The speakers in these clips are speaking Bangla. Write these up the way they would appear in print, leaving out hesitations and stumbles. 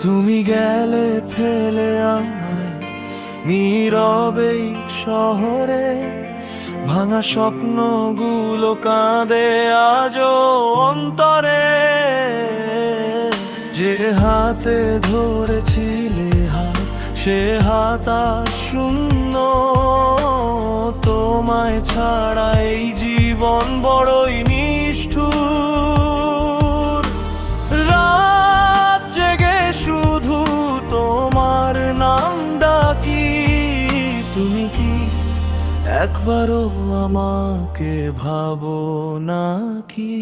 তুমি গেলে ফেলে আমায় নীরবেই শহরে, ভাঙা স্বপ্নগুলো কাঁদে আজও অন্তরে। যে হাতে ধরেছিলে হাত, সে হাত আজ শূন্য। তোমায় ছাড়া এই জীবন বড়ই নিষ্ঠুর। রাত জেগে শুধু তোমার নাম ডাকি, তুমি কি একবারও আমাকে ভাবো নাকি?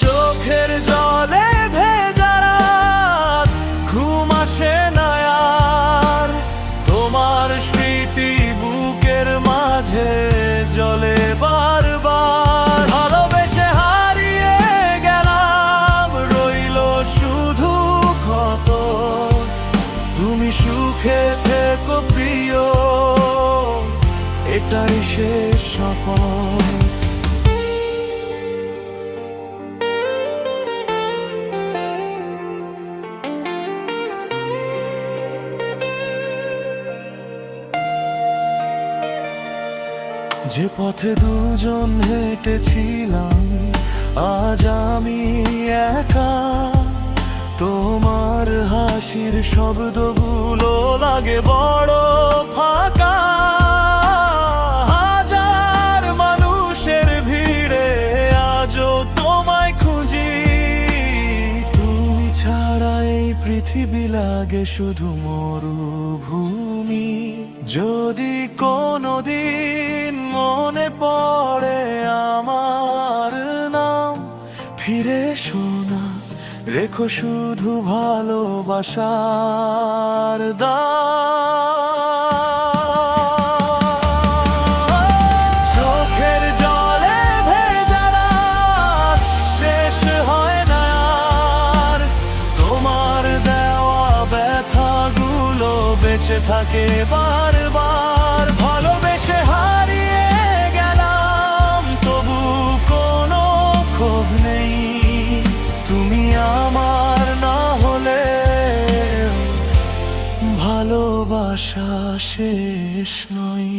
চোখের জলে ভেজা রাত, ঘুম আসে না আর। তোমার স্মৃতি বুকের মাঝে জলে বারবার। ভালোবেসে হারিয়ে গেলাম, রইল শুধু ক্ষত। তুমি সুখে থেকো প্রিয়, এটাই শেষ শপথ। যে পথে দুজন হেঁটেছিলাম, আজ আমি একা। তোমার হাসির শব্দগুলো লাগে বড় ফাঁকা। হাজার মানুষের ভিড়ে আজও তোমায় খুঁজি। তুমি ছাড়া এই পৃথিবী লাগে শুধু মরুভূমি। যদি কোনোদিন মনে পড়ে আমার নাম, ফিরে শোনা রেখো শুধু ভালোবাসার দান। চোখের জলে ভেজা রাত শেষ হয় না আর। তোমার দেওয়া ব্যথাগুলো বেঁচে থাকে বারবার। ভালোবেসে হারিয়ে গেলাম, তবু কোনো ক্ষোভ নেই। তুমি আমার না হলে ভালোবাসা শেষ নয়।